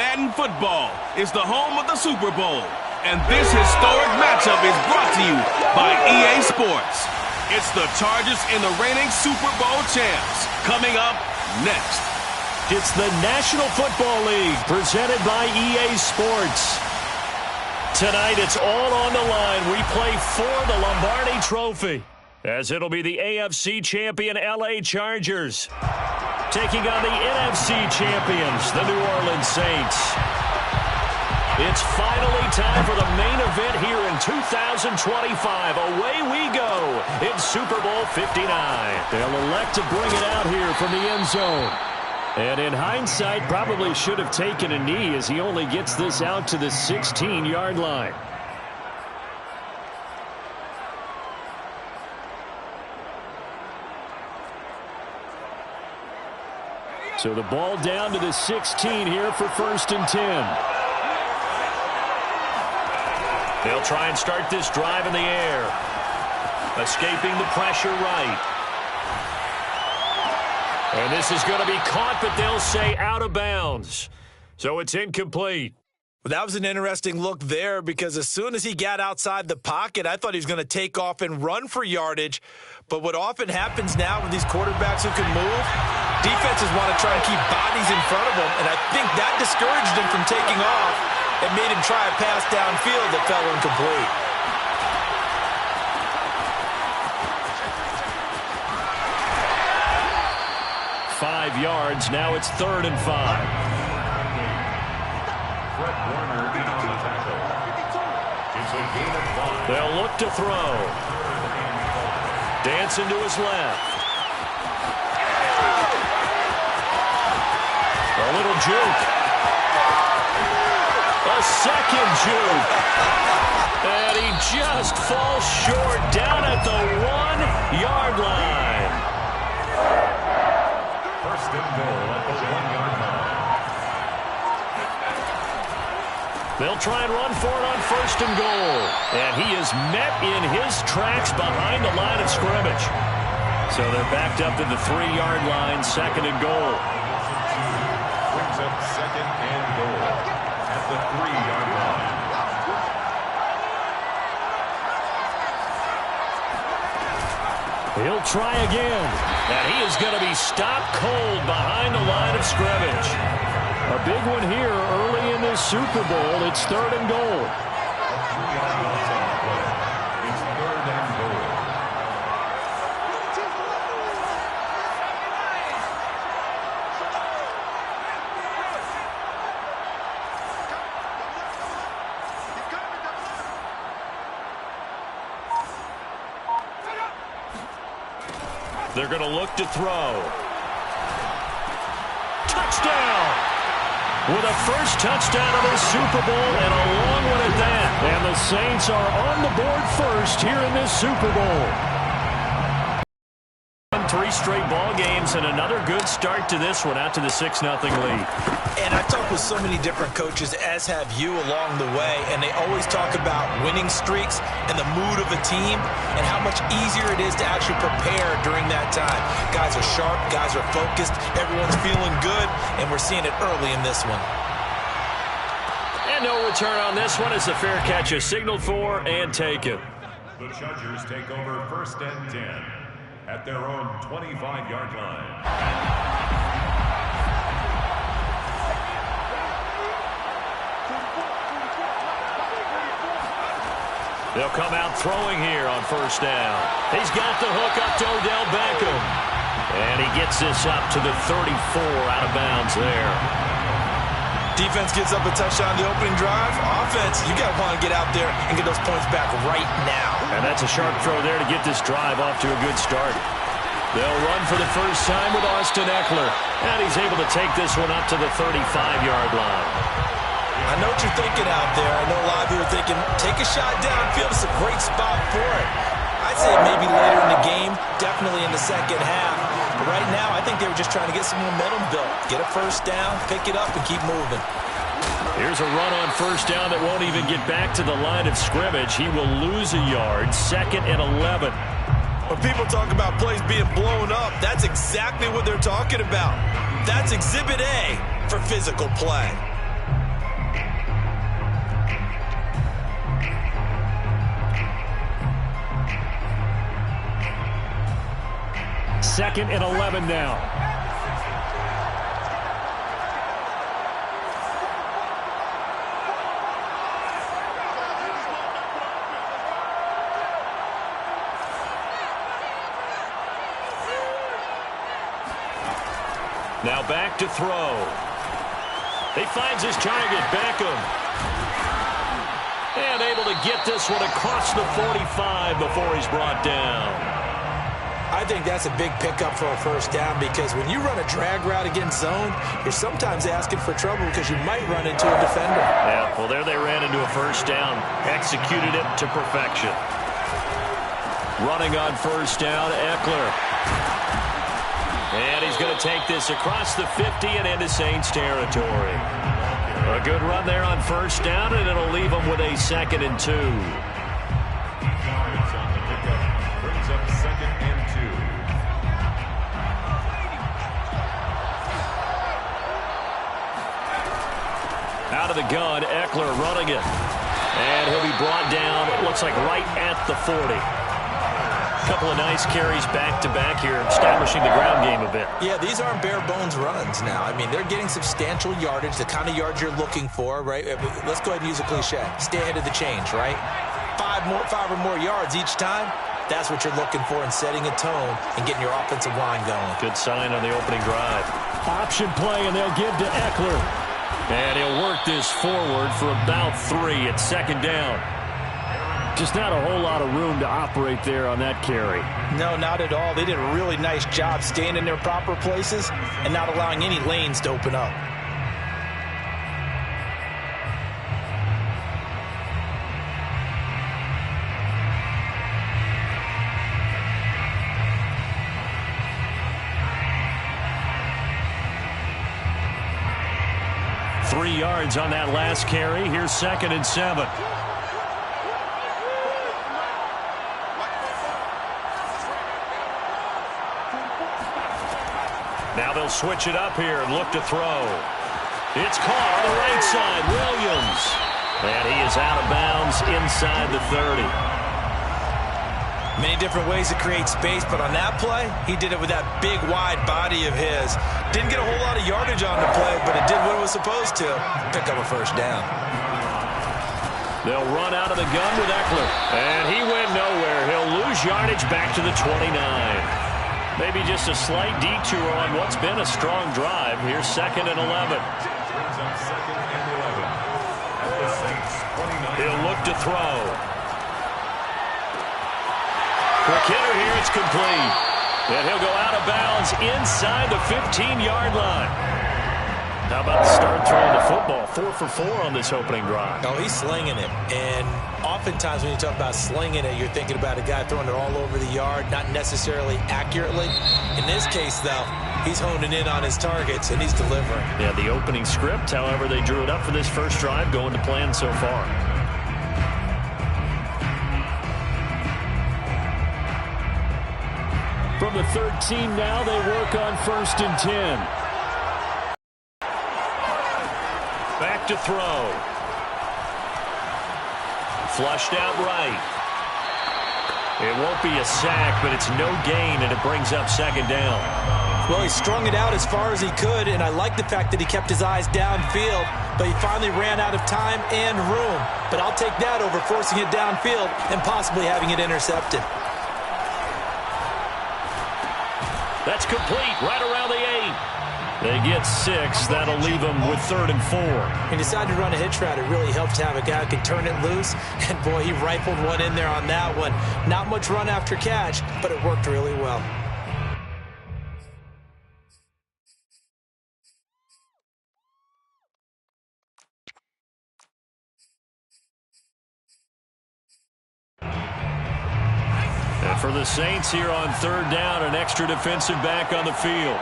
Madden Football is the home of the Super Bowl, and this historic matchup is brought to you by EA Sports. It's the Chargers and the reigning Super Bowl champs. Coming up next. It's the National Football League presented by EA Sports. Tonight it's all on the line. We play for the Lombardi Trophy, as it'll be the AFC champion LA Chargers taking on the NFC champions, the New Orleans Saints. It's finally time for the main event here in 2025. Away we go in Super Bowl 59. They'll elect to bring it out here from the end zone. And in hindsight, probably should have taken a knee as he only gets this out to the 16-yard line. So the ball down to the 16 here for 1st and 10. They'll try and start this drive in the air. Escaping the pressure right. And this is going to be caught, but they'll say out of bounds. So it's incomplete. Well, that was an interesting look there because as soon as he got outside the pocket, I thought he was going to take off and run for yardage. But what often happens now with these quarterbacks who can move, defenses want to try and keep bodies in front of them, and I think that discouraged him from taking off and made him try a pass downfield that fell incomplete. Five yards. Now it's 3rd and 5. They'll look to throw. Dancing to his left. A little juke. A second juke. And he just falls short down at the 1-yard line. 1st and goal at the 1-yard line. They'll try and run for it on 1st and goal. And he is met in his tracks behind the line of scrimmage. So they're backed up to the 3-yard line, 2nd and goal. Brings up 2nd and goal at the 3-yard line. He'll try again. And he is going to be stopped cold behind the line of scrimmage. A big one here early in this Super Bowl. It's 3rd and goal. It's 3rd and goal. They're going to look to throw. Touchdown! With a first touchdown of the Super Bowl and a long one at that. And the Saints are on the board first here in this Super Bowl. 3 straight ball games and another good start to this one out to the 6-0 lead. And I've talked with so many different coaches, as have you along the way, and they always talk about winning streaks and the mood of a team and how much easier it is to actually prepare during that time. Guys are sharp, guys are focused, everyone's feeling good, and we're seeing it early in this one. And no return on this one as the fair catch is signaled for and taken. The Chargers take over 1st and 10 at their own 25-yard line. They'll come out throwing here on 1st down. He's got the hook up to Odell Beckham. And he gets this up to the 34 out of bounds there. Defense gets up a touchdown the opening drive. Offense, you got to want to get out there and get those points back right now. And that's a sharp throw there to get this drive off to a good start. They'll run for the first time with Austin Eckler. And he's able to take this one up to the 35-yard line. I know what you're thinking out there. I know a lot of you are thinking, take a shot downfield. It's a great spot for it. I'd say maybe later in the game, definitely in the second half. But right now, I think they were just trying to get some momentum built. Get a first down, pick it up, and keep moving. Here's a run on 1st down that won't even get back to the line of scrimmage. He will lose a yard, 2nd and 11. When people talk about plays being blown up, that's exactly what they're talking about. That's Exhibit A for physical play. 2nd and 11 now. Now back to throw. He finds his target, Beckham. And able to get this one across the 45 before he's brought down. I think that's a big pickup for a first down because when you run a drag route against zone, you're sometimes asking for trouble because you might run into a defender. Yeah, well, there they ran into a first down. Executed it to perfection. Running on first down, Eckler. And he's going to take this across the 50 and into Saints territory. A good run there on first down, and it'll leave him with a 2nd and 2. Yards on the pickup brings up 2nd and 2. Out of the gun, Eckler running it. And he'll be brought down, it looks like right at the 40. Couple of nice carries back-to-back here, establishing the ground game a bit. Yeah, these aren't bare-bones runs now. I mean, they're getting substantial yardage, the kind of yards you're looking for, right? Let's go ahead and use a cliche. Stay ahead of the change, right? Five or more yards each time. That's what you're looking for in setting a tone and getting your offensive line going. Good sign on the opening drive. Option play, and they'll give to Eckler. And he'll work this forward for about 3 at 2nd down. Just not a whole lot of room to operate there on that carry. No, not at all. They did a really nice job staying in their proper places and not allowing any lanes to open up. Three yards on that last carry. Here's 2nd and 7. Now they'll switch it up here and look to throw. It's caught on the right side. Williams. And he is out of bounds inside the 30. Many different ways to create space, but on that play, he did it with that big, wide body of his. Didn't get a whole lot of yardage on the play, but it did what it was supposed to. Pick up a first down. They'll run out of the gun with Eckler. And he went nowhere. He'll lose yardage back to the 29. Maybe just a slight detour on what's been a strong drive. Here's 2nd and 11. Brings up 2nd and 11. At the Saints 29. He'll look to throw. Quick hitter here, it's complete. And he'll go out of bounds inside the 15-yard line. How about the start throwing the football? 4 for 4 on this opening drive. Oh, he's slinging it. And oftentimes when you talk about slinging it, you're thinking about a guy throwing it all over the yard, not necessarily accurately. In this case, though, he's honing in on his targets, and he's delivering. Yeah, the opening script, however, they drew it up for this first drive, going to plan so far. From the 13 now, they work on 1st and 10. Back to throw. Flushed out right. It won't be a sack, but it's no gain, and it brings up 2nd down. Well, he strung it out as far as he could, and I like the fact that he kept his eyes downfield, but he finally ran out of time and room. But I'll take that over forcing it downfield and possibly having it intercepted. That's complete, right around the 8. They get 6. That'll leave them with 3rd and 4. He decided to run a hitch route. It really helped to have a guy who could turn it loose. And, boy, he rifled one in there on that one. Not much run after catch, but it worked really well. And for the Saints here on 3rd down, an extra defensive back on the field.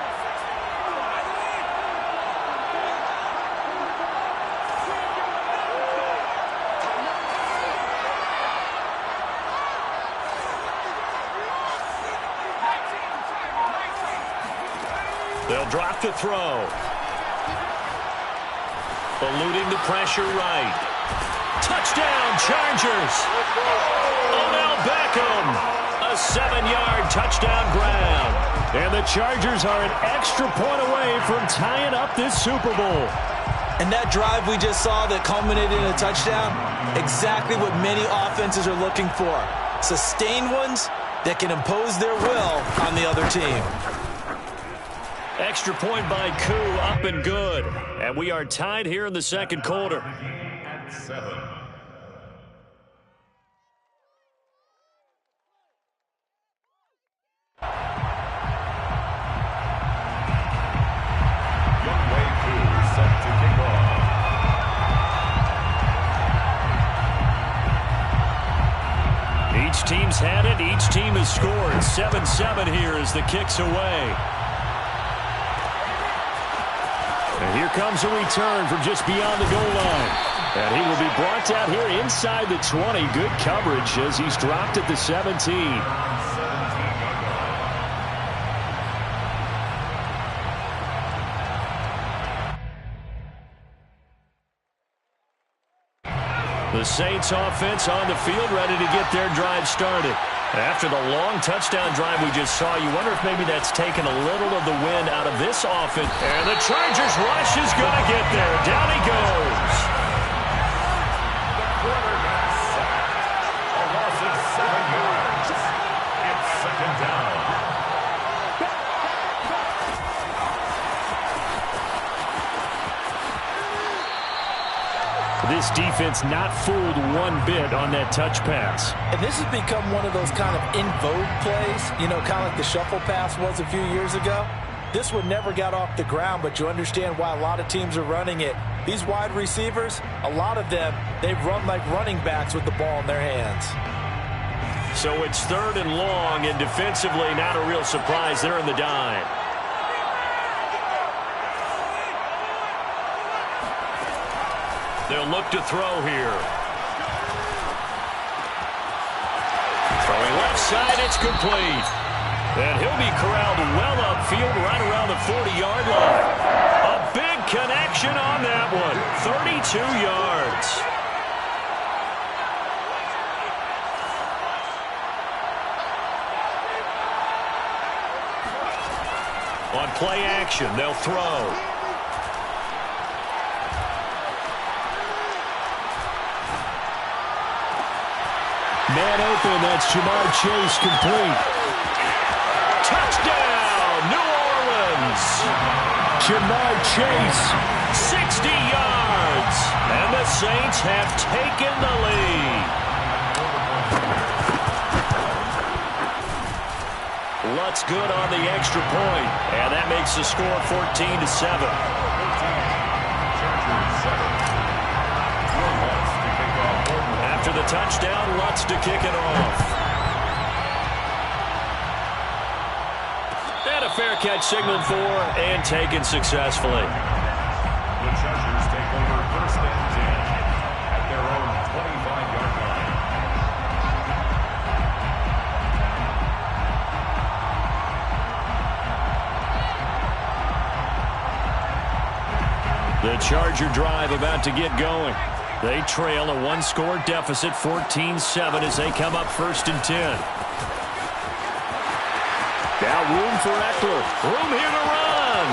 They'll drop to throw. Eluding the pressure right. Touchdown, Chargers. Odell Beckham. A 7-yard touchdown grab. And the Chargers are an extra point away from tying up this Super Bowl. And that drive we just saw that culminated in a touchdown, exactly what many offenses are looking for. Sustained ones that can impose their will on the other team. Extra point by Koo, up and good. And we are tied here in the second quarter. At 7. Younghoe Koo set to kick off. Each team's had it. Each team has scored. 7-7 here as the kick's away. And here comes a return from just beyond the goal line. And he will be brought down here inside the 20. Good coverage as he's dropped at the 17. The Saints offense on the field, ready to get their drive started. After the long touchdown drive we just saw, you wonder if maybe that's taken a little of the wind out of this offense. And the Chargers rush is going to get there. Down he goes. The quarterback sacked. A loss of 7 yards. It's second down. This defense not fooled one bit on that touch pass. And this has become one of those kind of in vogue plays, you know, kind of like the shuffle pass was a few years ago. This one never got off the ground, but you understand why a lot of teams are running it. These wide receivers, a lot of them, they run like running backs with the ball in their hands. So it's 3rd and long, and defensively not a real surprise. They're in the dime. They'll look to throw here. Throwing left side, it's complete. And he'll be corralled well upfield right around the 40-yard line. A big connection on that one. 32 yards. On play action, they'll throw. Man open, that's Jamar Chase complete. Touchdown, New Orleans. Jamar Chase, 60 yards. And the Saints have taken the lead. Lutz good on the extra point, and that makes the score 14-7. After the touchdown, Lutz to kick it off. And a fair catch signaled for and taken successfully. The Chargers take over 1st and 10 at their own 25-yard line. The Charger drive about to get going. They trail a 1-score deficit, 14-7, as they come up 1st and 10. Now room for Eckler. Room here to run.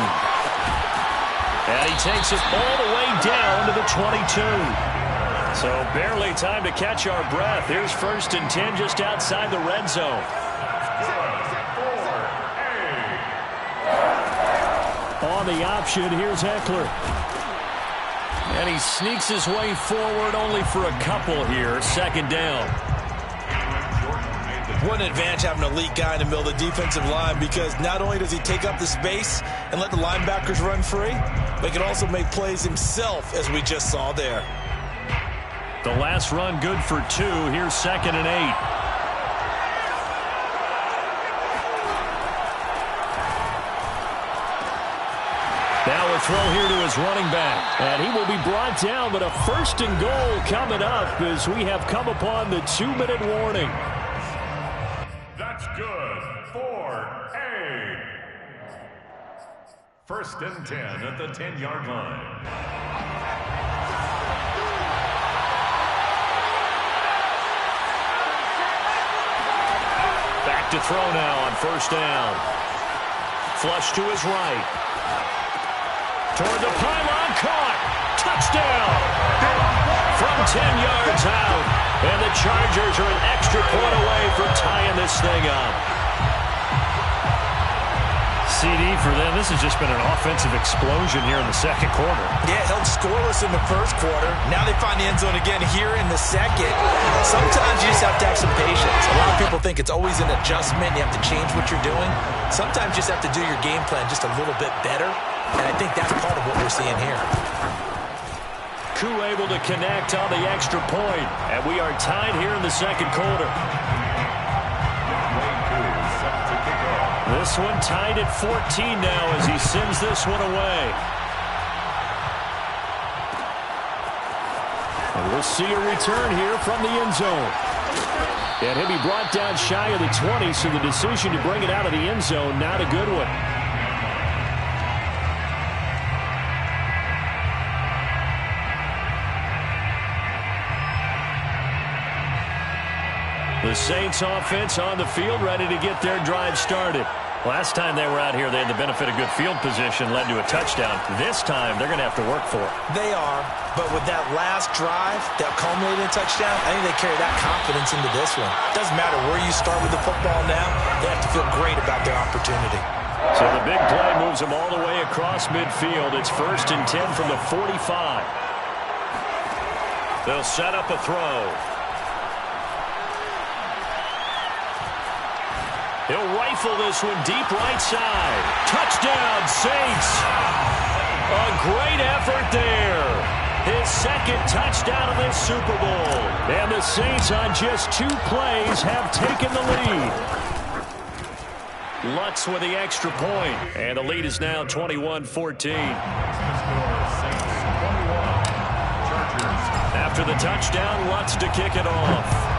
And he takes it all the way down to the 22. So barely time to catch our breath. Here's 1st and 10 just outside the red zone. On the option, here's Eckler. And he sneaks his way forward only for a couple here. 2nd down. What an advantage having an elite guy in the middle of the defensive line, because not only does he take up the space and let the linebackers run free, but he can also make plays himself, as we just saw there. The last run good for 2. Here's 2nd and 8. Now a throw here to his running back. And he will be brought down, but a 1st and goal coming up as we have come upon the 2-minute warning. That's good for A. 1st and 10 at the 10-yard line. Back to throw now on 1st down. Flush to his right. Toward the pylon, caught. Touchdown. From 10 yards out. And the Chargers are an extra point away from tying this thing up. CD for them. This has just been an offensive explosion here in the second quarter. Yeah, held scoreless in the first quarter. Now they find the end zone again here in the second. Sometimes you just have to have some patience. A lot of people think it's always an adjustment. You have to change what you're doing. Sometimes you just have to do your game plan just a little bit better. And I think that's part of what we're seeing here. Koo able to connect on the extra point. And we are tied here in the second quarter. This one tied at 14 now as he sends this one away. And we'll see a return here from the end zone. And he'll be brought down shy of the 20, so the decision to bring it out of the end zone, not a good one. The Saints offense on the field, ready to get their drive started. Last time they were out here, they had the benefit of good field position, led to a touchdown. This time, they're going to have to work for it. They are, but with that last drive that culminated in a touchdown, I think they carry that confidence into this one. Doesn't matter where you start with the football now, they have to feel great about their opportunity. So the big play moves them all the way across midfield. It's 1st and 10 from the 45. They'll set up a throw. He'll rifle this one deep right side. Touchdown, Saints. A great effort there. His second touchdown of this Super Bowl. And the Saints on just 2 plays have taken the lead. Lutz with the extra point. And the lead is now 21-14. After the touchdown, Lutz to kick it off.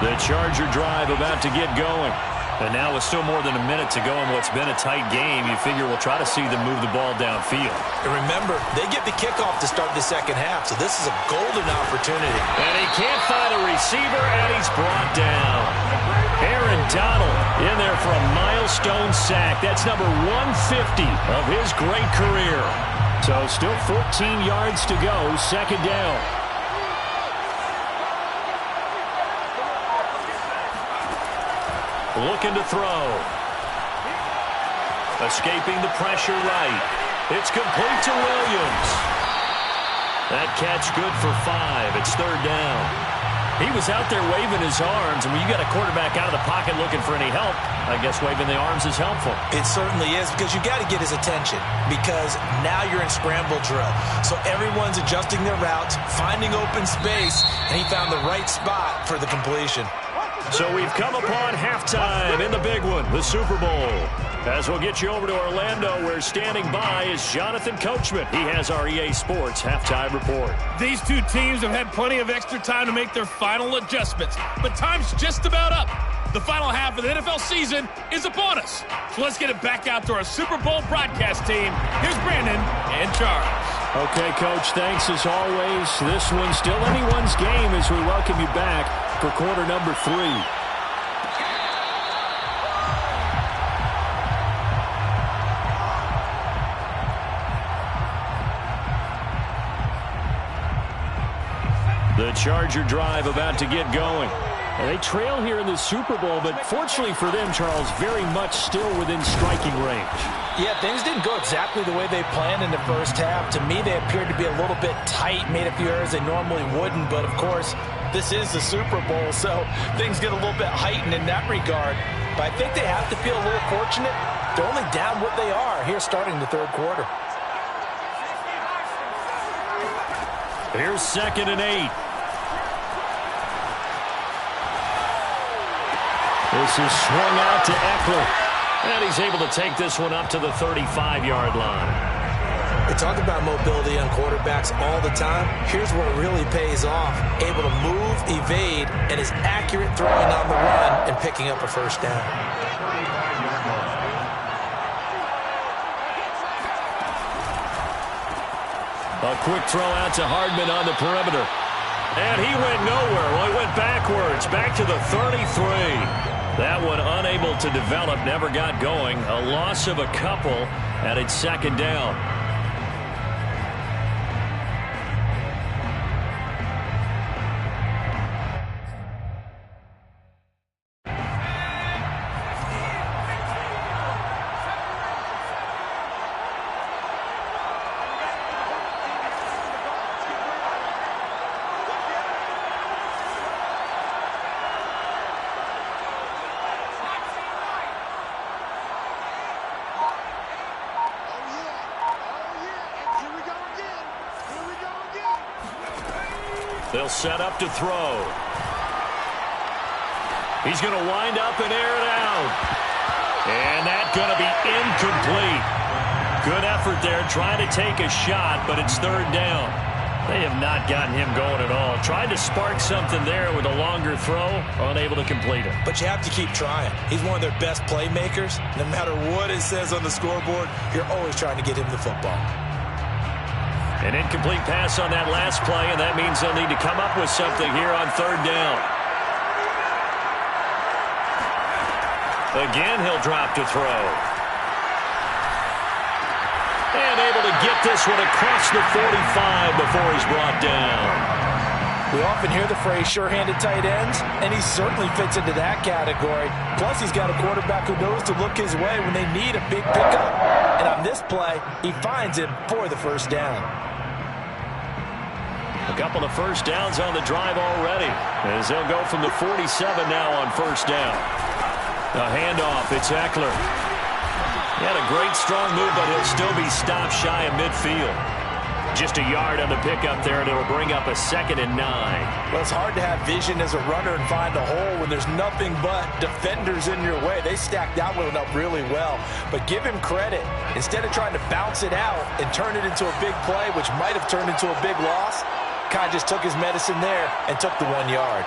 The Charger drive about to get going. And now with still more than a minute to go in what's been a tight game, you figure we'll try to see them move the ball downfield. And remember, they get the kickoff to start the second half, so this is a golden opportunity. And he can't find a receiver, and he's brought down. Aaron Donald in there for a milestone sack. That's number 150 of his great career. So still 14 yards to go, second down. Looking to throw. Escaping the pressure right. It's complete to Williams. That catch good for 5. It's 3rd down. He was out there waving his arms, and when you got a quarterback out of the pocket looking for any help, I guess waving the arms is helpful. It certainly is, because you got to get his attention, because now you're in scramble drill. So everyone's adjusting their routes, finding open space, and he found the right spot for the completion. So we've come upon halftime in the big one, the Super Bowl. As we'll get you over to Orlando, where standing by is Jonathan Coachman. He has our EA Sports halftime report. These two teams have had plenty of extra time to make their final adjustments, but time's just about up. The final half of the NFL season is upon us. So let's get it back out to our Super Bowl broadcast team. Here's Brandon and Charles. Okay, Coach, thanks as always. This one's still anyone's game as we welcome you back for quarter number 3. The Charger drive about to get going. And they trail here in the Super Bowl, but fortunately for them, Charles, very much still within striking range. Yeah, things didn't go exactly the way they planned in the first half. To me, they appeared to be a little bit tight, made a few errors they normally wouldn't. But, of course, this is the Super Bowl, so things get a little bit heightened in that regard. But I think they have to feel a little fortunate. They're only down what they are here starting the third quarter. Here's 2nd and 8. This is swung out to Eckler. And he's able to take this one up to the 35-yard line. We talk about mobility on quarterbacks all the time. Here's where it really pays off. Able to move, evade, and is accurate throwing on the run and picking up a first down. A quick throw out to Hardman on the perimeter. And he went nowhere. Well, he went backwards, back to the 33. That one unable to develop, never got going. A loss of a couple, and it's second down. They'll set up to throw. He's going to wind up and air it out. And that's going to be incomplete. Good effort there, trying to take a shot, but it's third down. They have not gotten him going at all. Tried to spark something there with a longer throw, unable to complete it. But you have to keep trying. He's one of their best playmakers. No matter what it says on the scoreboard, you're always trying to get him the football. An incomplete pass on that last play, and that means they'll need to come up with something here on third down. Again, he'll drop to throw. And able to get this one across the 45 before he's brought down. We often hear the phrase sure-handed tight ends, and he certainly fits into that category. Plus, he's got a quarterback who knows to look his way when they need a big pickup. And on this play, he finds him for the first down. A couple of first downs on the drive already, as they'll go from the 47 now on first down. A handoff, it's Eckler. He had a great strong move, but he'll still be stopped shy of midfield. Just a yard on the pickup there, and it'll bring up a 2nd and 9. Well, it's hard to have vision as a runner and find a hole when there's nothing but defenders in your way. They stacked that one up really well. But give him credit. Instead of trying to bounce it out and turn it into a big play, which might have turned into a big loss, Kai just took his medicine there and took the 1 yard.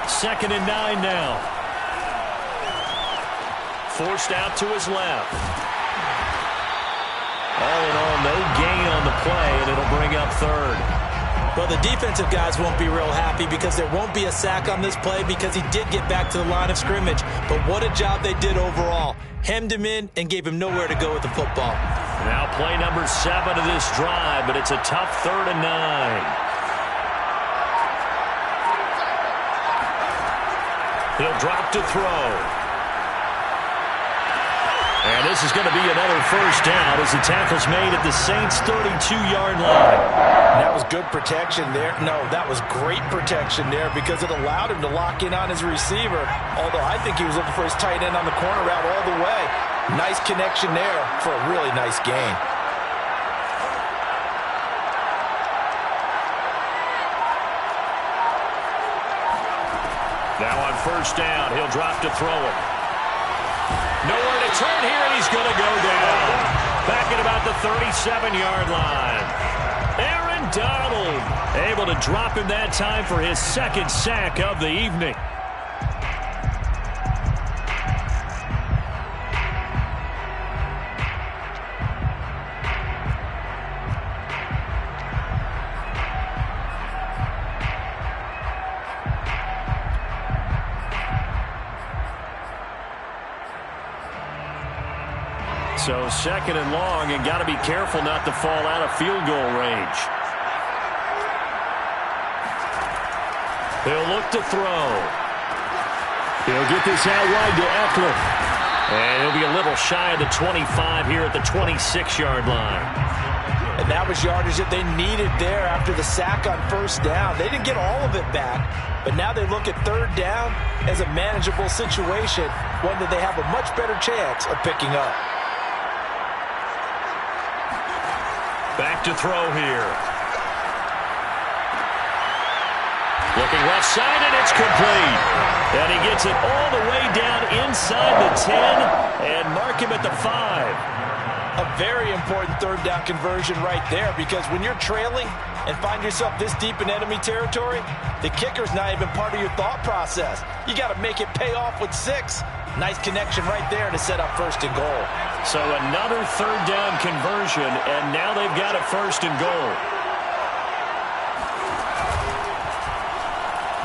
2nd and 9 now. Forced out to his left. All in all, no gain on the play, and it'll bring up third. Well, the defensive guys won't be real happy because there won't be a sack on this play because he did get back to the line of scrimmage. But what a job they did overall. Hemmed him in and gave him nowhere to go with the football. Now play number 7 of this drive, but it's a tough 3rd and 9. He'll drop to throw. And this is going to be another first down as the tackle's made at the Saints' 32-yard line. That was good protection there. No, that was great protection there because it allowed him to lock in on his receiver, although I think he was looking for his tight end on the corner route all the way. Nice connection there for a really nice gain. Now on first down, he'll drop to throw it. Nowhere to turn here, and he's going to go down. Back at about the 37-yard line. Aaron Donald able to drop him that time for his 2nd sack of the evening. So 2nd and long, and got to be careful not to fall out of field goal range. He'll look to throw. He'll get this out wide to Eckler. And he'll be a little shy of the 25 here at the 26-yard line. And that was yardage that they needed there after the sack on first down. They didn't get all of it back, but now they look at third down as a manageable situation, one that they have a much better chance of picking up. Back to throw here. Looking left side, and it's complete. And he gets it all the way down inside the 10 and mark him at the 5. A very important third down conversion right there, because when you're trailing and find yourself this deep in enemy territory, the kicker's not even part of your thought process. You got to make it pay off with 6. Nice connection right there to set up first and goal. So another third down conversion, and now they've got a first and goal.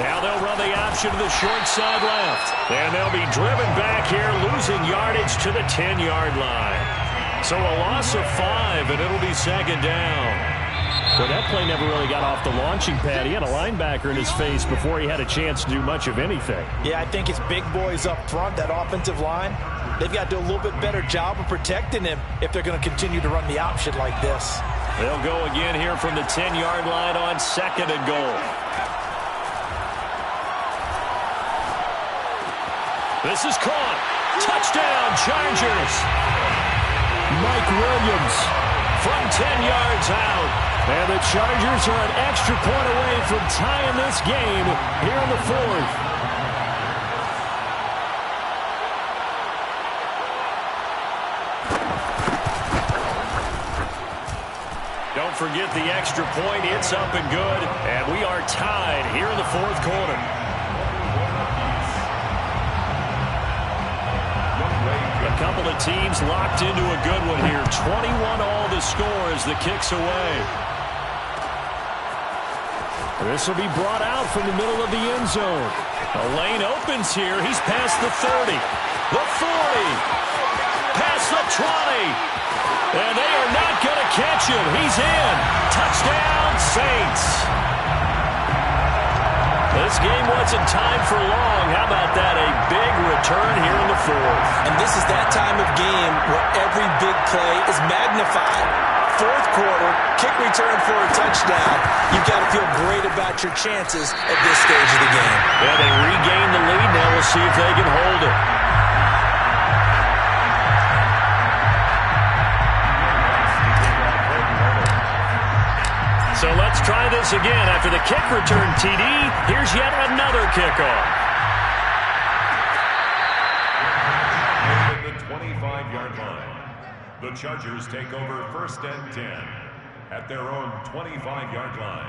Now they'll run the option to the short side left. And they'll be driven back here, losing yardage to the 10-yard line. So a loss of 5, and it'll be second down. Well, that play never really got off the launching pad. He had a linebacker in his face before he had a chance to do much of anything. Yeah, I think it's big boys up front, that offensive line. They've got to do a little bit better job of protecting him if they're going to continue to run the option like this. They'll go again here from the 10-yard line on second and goal. This is caught. Touchdown, Chargers. Mike Williams from 10 yards out. And the Chargers are an extra point away from tying this game here in the fourth. Don't forget the extra point. It's up and good. And we are tied here in the fourth quarter. A couple of teams locked into a good one here. 21 all the score as the kick's away. This will be brought out from the middle of the end zone. A lane opens here. He's past the 30, the 40, past the 20. And they are not going to catch him. He's in. Touchdown, Saints. This game wasn't timed for long. How about that? A big return here in the fourth. And this is that time of game where every big play is magnified. Fourth quarter, kick return for a touchdown. You've got to feel great about your chances at this stage of the game. Yeah, they regain the lead. Now we'll see if they can hold it. So let's try this again. After the kick return TD, here's yet another kickoff. At the 25-yard line, the Chargers take over first and 10 at their own 25-yard line.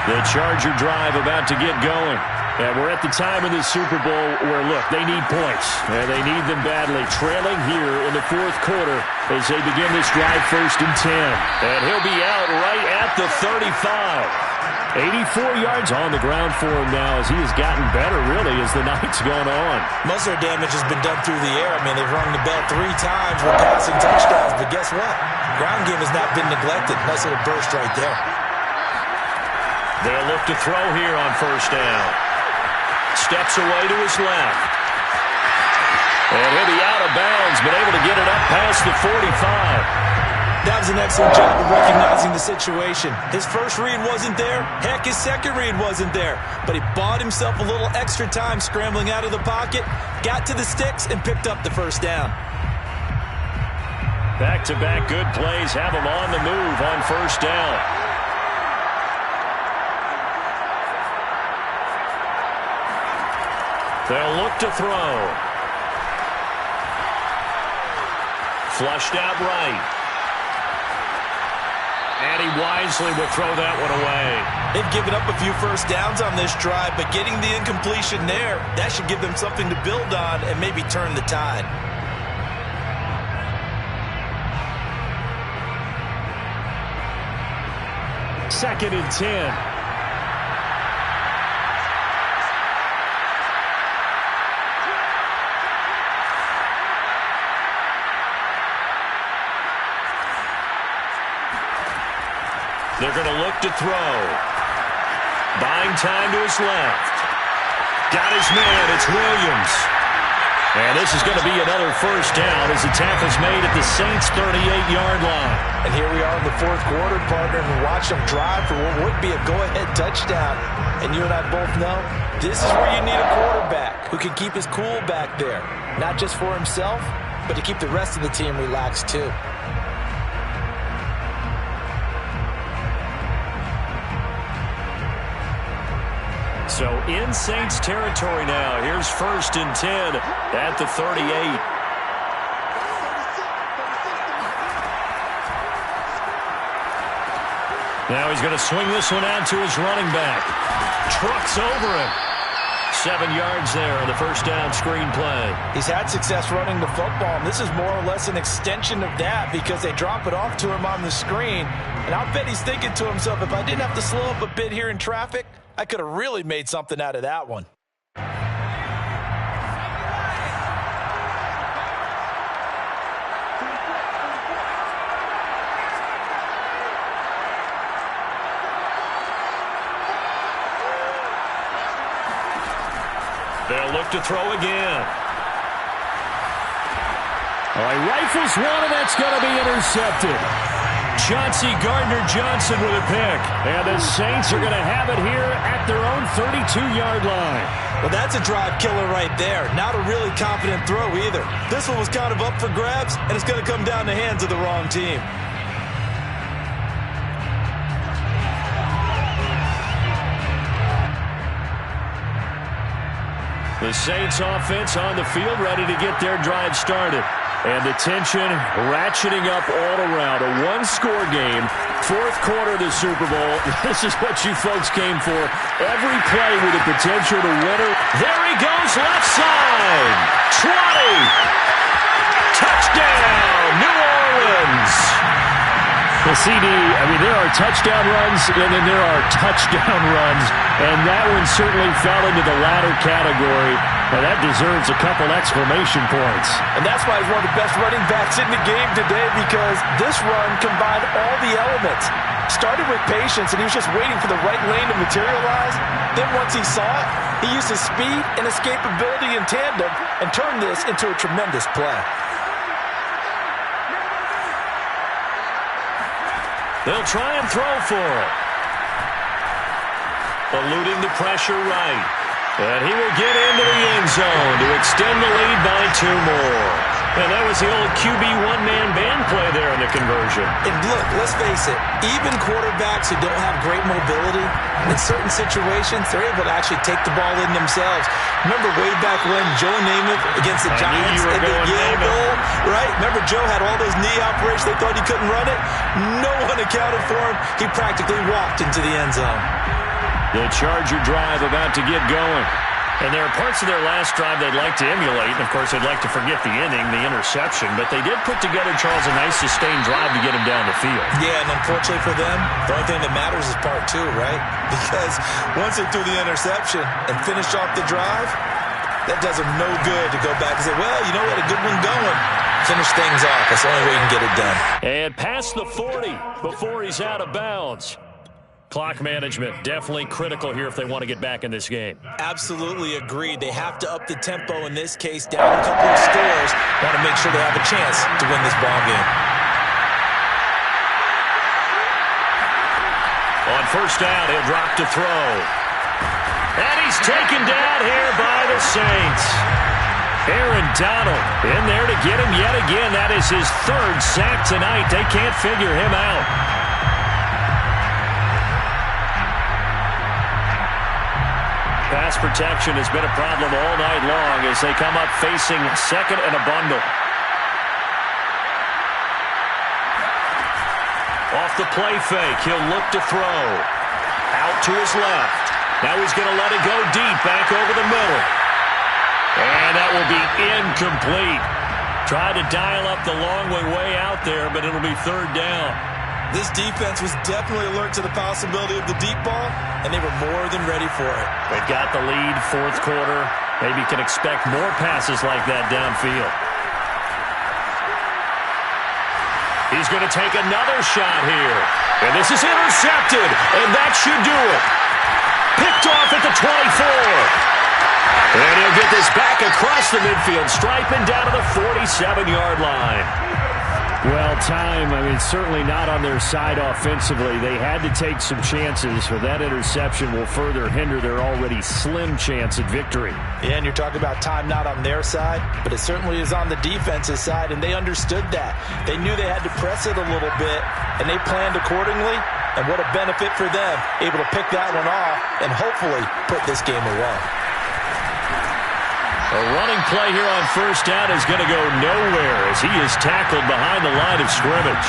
The Charger drive about to get going. And we're at the time of the Super Bowl where, look, they need points. And they need them badly. Trailing here in the fourth quarter as they begin this drive first and 10. And he'll be out right at the 35. 84 yards on the ground for him now as he has gotten better, really, as the night's gone on. Most of their damage has been done through the air. I mean, they've rung the bell 3 times with passing touchdowns. But guess what? Ground game has not been neglected. Nice little burst right there. They'll look to throw here on first down. Steps away to his left. And he'll be out of bounds, but able to get it up past the 45. That was an excellent job of recognizing the situation. His first read wasn't there. Heck, his second read wasn't there. But he bought himself a little extra time scrambling out of the pocket, got to the sticks, and picked up the first down. Back-to-back good plays have him on the move on first down. They'll look to throw. Flushed out right. And he wisely will throw that one away. They've given up a few first downs on this drive, but getting the incompletion there, that should give them something to build on and maybe turn the tide. Second and 10. They're going to look to throw. Buying time to his left. Got his man. It's Williams. And this is going to be another first down as the tackle's made at the Saints' 38-yard line. And here we are in the fourth quarter, partner, and watch them drive for what would be a go-ahead touchdown. And you and I both know this is where you need a quarterback who can keep his cool back there. Not just for himself, but to keep the rest of the team relaxed too. So in Saints territory now. Here's first and 10 at the 38. Now he's going to swing this one out to his running back. Trucks over him. 7 yards there on the first down screen play. He's had success running the football, and this is more or less an extension of that because they drop it off to him on the screen. And I'll bet he's thinking to himself, if I didn't have to slow up a bit here in traffic, I could have really made something out of that one. They'll look to throw again. All right, rifles one, and that's going to be intercepted. Chauncey Gardner-Johnson with a pick. And the Saints are going to have it here at their own 32-yard line. Well, that's a drive killer right there. Not a really confident throw either. This one was kind of up for grabs, and it's going to come down the hands of the wrong team. The Saints offense on the field ready to get their drive started. And the tension ratcheting up all around. A one-score game, fourth quarter of the Super Bowl. This is what you folks came for. Every play with the potential to win it. There he goes, left side. 20. Touchdown, New Orleans. Well, CD, I mean, there are touchdown runs, and then there are touchdown runs, and that one certainly fell into the latter category. Now, that deserves a couple exclamation points. And that's why he's one of the best running backs in the game today, because this run combined all the elements. Started with patience, and he was just waiting for the right lane to materialize. Then once he saw it, he used his speed and escapability in tandem and turned this into a tremendous play. They'll try and throw for it. Eluding the pressure right. And he will get into the end zone to extend the lead by 2 more. And that was the old QB one-man band play there in the conversion. And look, let's face it, even quarterbacks who don't have great mobility, in certain situations, they're able to actually take the ball in themselves. Remember way back when Joe Namath against the Giants at the Yale Bowl, right? Remember Joe had all those knee operations, they thought he couldn't run it? No one accounted for him. He practically walked into the end zone. The Charger drive about to get going. And there are parts of their last drive they'd like to emulate. And, of course, they'd like to forget the inning, the interception. But they did put together, Charles, a nice sustained drive to get him down the field. Yeah, and unfortunately for them, the only thing that matters is part 2, right? Because once they threw the interception and finished off the drive, that does them no good to go back and say, well, you know what, a good one going. Finish things off. That's the only way you can get it done. And past the 40 before he's out of bounds. Clock management definitely critical here if they want to get back in this game. Absolutely agreed. They have to up the tempo in this case, down a couple of scores. Want to make sure they have a chance to win this ball game. On first down, he'll drop to throw. And he's taken down here by the Saints. Aaron Donald in there to get him yet again. That is his 3rd sack tonight. They can't figure him out. Pass protection has been a problem all night long as they come up facing second and a bundle. Off the play fake, he'll look to throw. Out to his left. Now he's going to let it go deep, back over the middle. And that will be incomplete. Tried to dial up the long way out there, but it'll be 3rd down. This defense was definitely alert to the possibility of the deep ball, and they were more than ready for it. They've got the lead, 4th quarter. Maybe can expect more passes like that downfield. He's going to take another shot here. And this is intercepted, and that should do it. Picked off at the 24. And he'll get this back across the midfield stripe and down to the 47-yard line. Well, time, I mean, certainly not on their side offensively. They had to take some chances, but that interception will further hinder their already slim chance at victory. Yeah, and you're talking about time not on their side, but it certainly is on the defensive side, and they understood that. They knew they had to press it a little bit, and they planned accordingly, and what a benefit for them, able to pick that one off and hopefully put this game away. A running play here on first down is going to go nowhere as he is tackled behind the line of scrimmage.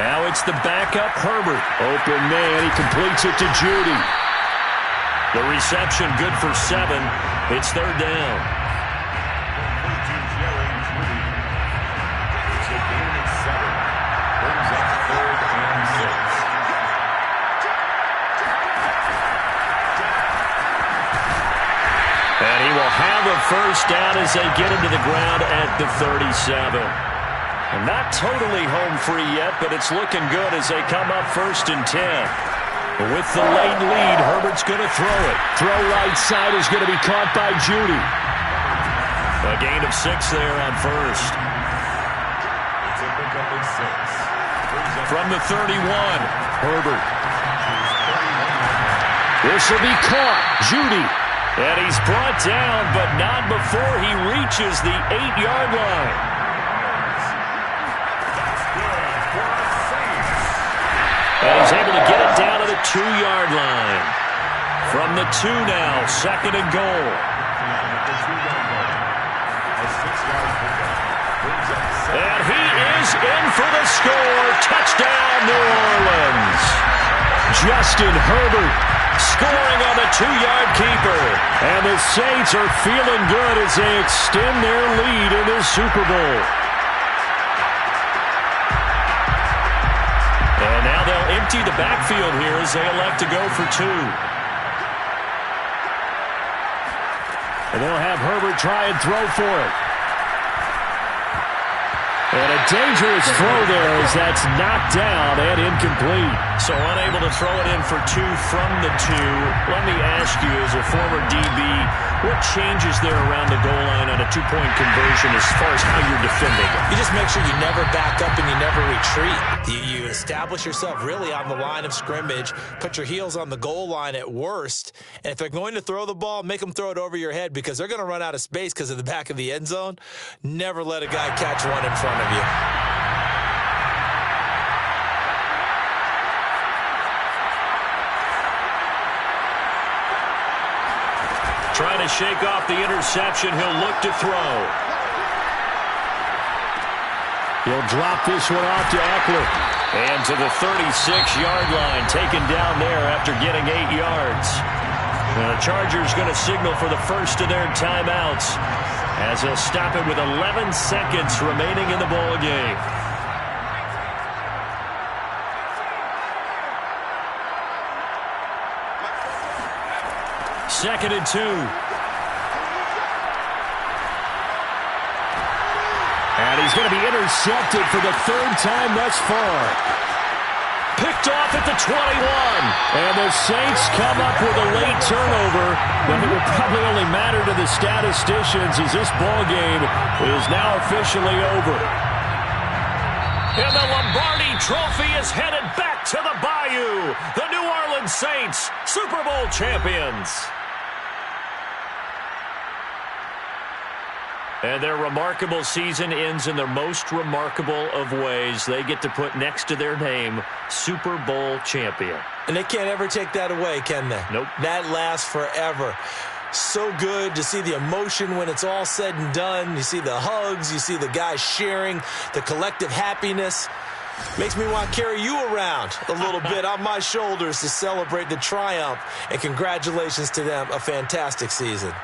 Now it's the backup Herbert. Open man. He completes it to Judy. The reception good for 7. It's third down. To Jerry Judy. It's a gain of 7. Brings up 3rd and 6. And he will have a first down as they get into the ground at the 37. And not totally home free yet, but it's looking good as they come up 1st and 10. With the late lead, Herbert's going to throw it. Throw right side is going to be caught by Judy. A gain of 6 there on first. It's a pickup of 6. From the 31, Herbert. This will be caught. Judy. And he's brought down, but not before he reaches the 8-yard line. And he's able to get it down to the 2-yard line. From the 2 now, 2nd and goal. And he is in for the score. Touchdown, New Orleans. Justin Herbert scoring on the 2-yard keeper. And the Saints are feeling good as they extend their lead in the Super Bowl. And now they'll empty the backfield here as they elect to go for 2. And they'll have Herbert try and throw for it. And a dangerous throw there as that's knocked down and incomplete. So unable to throw it in for 2 from the 2. Let me ask you, as a former DB, what changes there around the goal line on a 2-point conversion as far as how you're defending it? You just make sure you never back up and you never retreat. You establish yourself really on the line of scrimmage, put your heels on the goal line at worst, and if they're going to throw the ball, make them throw it over your head because they're going to run out of space because of the back of the end zone. Never let a guy catch one in front of you. Trying to shake off the interception. He'll look to throw. He'll drop this one off to Eckler. And to the 36-yard line, taken down there after getting 8 yards. Now the Chargers going to signal for the first of their timeouts as they'll stop it with 11 seconds remaining in the ball game. Second and 2. And he's going to be intercepted for the 3rd time thus far. Picked off at the 21. And the Saints come up with a late turnover, but it will probably only matter to the statisticians as this ball game is now officially over. And the Lombardi Trophy is headed back to the Bayou. The New Orleans Saints, Super Bowl champions. And their remarkable season ends in their most remarkable of ways. They get to put next to their name, Super Bowl champion. And they can't ever take that away, can they? Nope. That lasts forever. So good to see the emotion when it's all said and done. You see the hugs. You see the guys sharing, the collective happiness. Makes me want to carry you around a little bit on my shoulders to celebrate the triumph. And congratulations to them. A fantastic season.